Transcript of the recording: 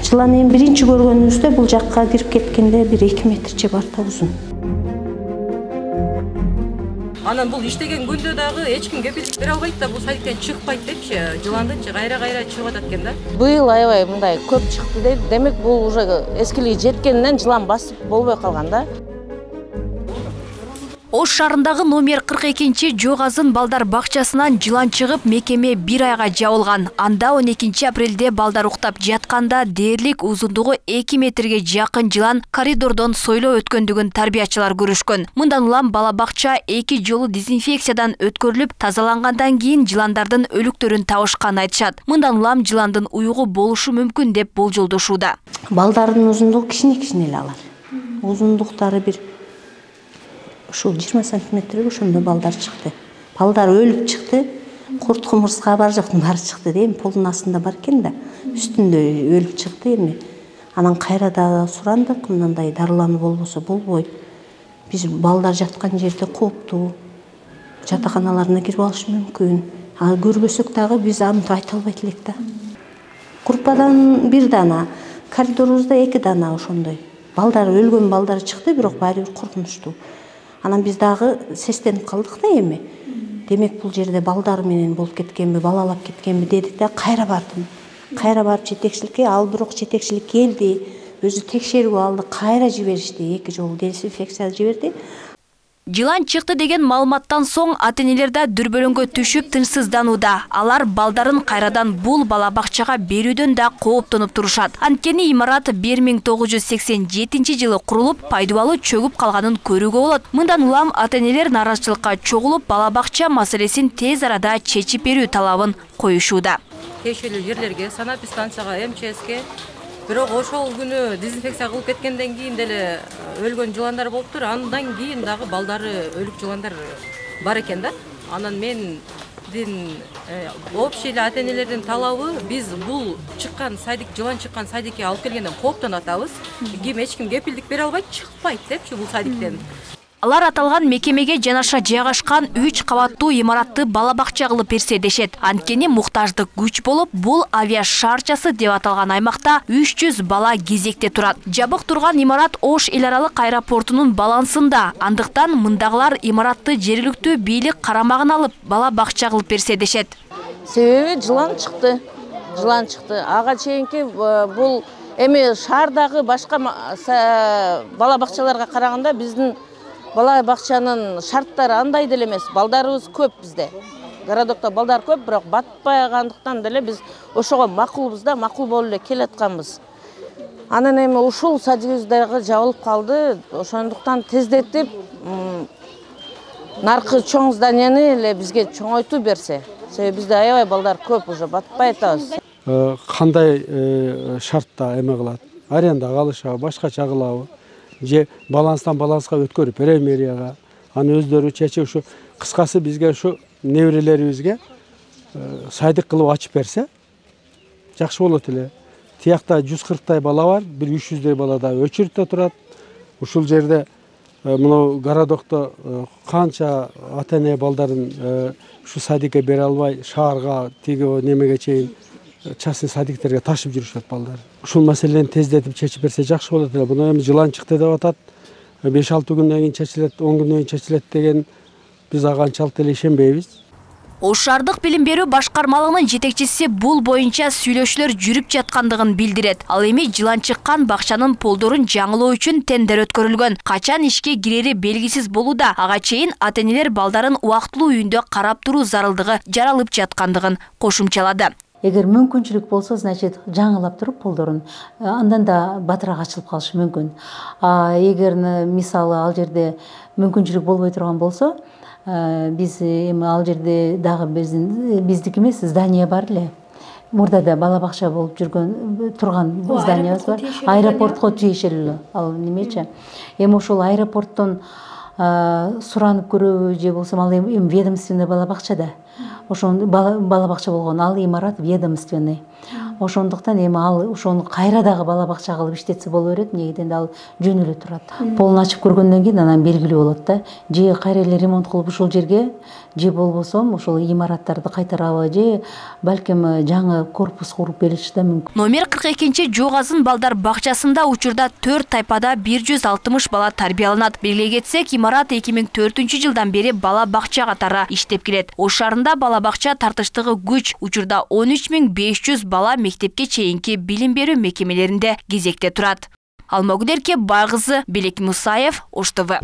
Жылан эми биринчи көргөнүбүздө бул жакка кирип кеткенде 1-2 метрче бар да узун. Анан бул иштеген күндө дагы эч ким кепилдик бере албайт да, бул садиктен чыкпайт депчи, жыландынчы кайра чыгып атат экен да. Быйыл аябай мындай көп чыкты дейт. Демек бул уже эскилиги жеткенден жылан басып болбой калган да. Ош шаарындагы номер 42-чи Жогазын балдар бакчасынан жылан чыгып, мекеме 1 айга жабылган. Анда 12 апрелде балдар уктап жатканда дээрлик узундугу 2 метрге жакын жылан коридордон сойлоо өткөндүгүн тарбиячылар көрүшкөн. Мындан улам бала бакча 2 жолу дезинфекциядан өткөрүлүп, тазалангандан кийин жыландардын өлүктөрүн табышканын айтышат. Мындан улам жыландын уюгу болушу мүмкүн деп болжолдошууда. Балдардын узундугу кичине эле алар. Узундуктары бир ушул 20 сантиметрге ошондо балдар чыкты. Балдар өлүп чыкты. Курт кумурска бар жоктун баары чыкты дейм. Полдун астында бар экен да. Үстүндө өлүп чыкты эми. Анан кайра да сурандык, мындай дарылануу болбосо болбойт. Биз балдар жаткан жерде кооптуу. Жатаканаларына кирип алышы мүмкүн. Көрбөсөк дагы биз антип айта албайт элек да. Группадан 1 дана, коридорубузда 2 дана ошондой. Балдар өлгөн балдар чыкты, бирок баары бир коркунучтуу. Анан биз дагы сестенип калдык да эми. Демек бул жерде балдар менен болуп кеткенби, балалап кеткенби дедик да, кайра бардым. Кайра барып жетекчиликке, ал бирок жетекчилик келди, өзү текшерүү алды, кайра жиберишти, 2 жолу дезинфекция жиберди. Жылан чыкты деген маалыматтан соң ата-энелер да дүрбөлөңгө түшүп тынчсызданууда. Алар балдарын кайрадан бул бала бакчага берүүдөн да кооптонуп турушат. Анткени имарат 1987 жылы курулуп, пайдубалы чөгүп калганын көрүүгө болот. Мындан улам ата-энелер нааразычылыкка чогулуп, бала бакча маселесин тез арада чечип берүү талабын коюшууда. Тиешелүү жерлерге, санэпидстанцияга, МЧСке, бирок ошол күнү дезинфекция кылып кеткенден кийин деле өлгөн жыландар болуптур. Андан кийин дагы балдары өлүк жыландар бар экен да. Анан мендин общий эле ата-энелердин талабы, биз бул чыккан садик, жылан чыккан садикке алып келгенден кооптонуп атабыз. Эч ким кепилдик бере албайт, чыкпайт депчи бул садиктен. Алар аталган мекемеге жанаша жайгашкан 3 кабаттуу имаратты бала бакча кылып берсе дешет. Анткени муктаждык күч болуп, бул авиа шаарчасы деп аталган аймакта 300 бала кезекте турат. Жабык турган имарат Ош эл аралык аэропортунун балансында. Андыктан мындагылар имаратты жергиликтүү бийлик карамагына алып, бала бакча кылып берсе дешет. Себеби жылан чыкты. Жылан чыкты. Ага чейинки бул эми шаардагы башка бала бакчаларга караганда биздин бала бакчанын шарттары андай деле эмес. Балдарыбыз көп бизде. Городокто балдар көп, бирок батпагандыктан деле биз ошого макулбуз да, макул болуп эле келатканбыз. Анан эми ушул садигибиз дагы жабылып калды. Ошондуктан тездетип наркы чоң зданияны эле бизге чоңойтуп берсе. Себеби бизде аябай балдар көп, уже батпай атабыз. Кандай шартта эме кылат? Аренда калышабы, башкача кылабы? Же баланстан баланска өткөрүп премьерияга аны өздөрү чечип, ушу кыскасы бизге ушу неберелерибизге сайдык кылып ачып берсе жакшы болот эле. Тиякта 140 бала бар, бир 300 бала да өчүрүттө турат. Ушул жерде мына городокто канча ата-эне балдарын ушу садикке бере албай, шаарга, тиги немеге чейин частный садиктерге ташып жүрүшөт балдар. Ушул маселени тездетип чечип берсе жакшы болот эле. Буну эми жылан чыкты деп атат. 5-6 күндөн кийин чечилет, 10 күндөн кийин чечилет деген биз ага анчалык деле ишенбейбиз. Ош шаардык билим берүү башкармалыгынын жетекчиси бул боюнча сүйлөшүүлөр жүрүп жаткандыгын билдирет. Ал эми жылан чыккан бакчанын полдорун жаңылоо үчүн тендер өткөрүлгөн. Качан ишке кирери белгисиз болууда. Ага чейин ата-энелер балдарын убактылуу үйүндө карап туруу зарылдыгы жаралып жаткандыгын кошумчалады. Эгер мүмкүнчүлүк болсо, значит, жаңылап туруп полдорун, андан да батыраак ачылып калышы мүмкүн. Эгер мисалы ал жерде мүмкүнчүлүк болбой турган болсо, биз эми ал жерде дагы биздики эмес здание бар эле. Мурда да бала бакча болуп жүргөн турган зданиябыз бар. Аэропортко тиешелүү ал немечи. Эми ошол аэропорттон суранып көрөбү же болсо ал эми ведомственный бала бакчада. Ошол бала бакча болгон ал имарат ведомственный. ошондуктан эми ал ошону кайра дагы бала бакча кылып иштетсе боло берет, эмне дегенде ал жөн эле турат. Полун ачып көргөндөн кийин анан белгилүү болот да, же кайра эле ремонт кылып ушул жерге, же болбосо ушул имараттарды кайтарабы, же балким жаңы корпус куруп бериши да мүмкүн. Номер 42 Жоғазын балдар бакчасында учурда 4 тайпада 160 бала тарбияланат. Белгилей кетсек, имарат 2004-жылдан бери бала бакча катары иштеп келет. Ош шаарында бала бакча тартыштыгы күч. Учурда 13500 бала мектепке чейинки билим берүү мекемелеринде кезекте турат. Алмагүл Байгызы, Белек Мусаев, Ош ТВ.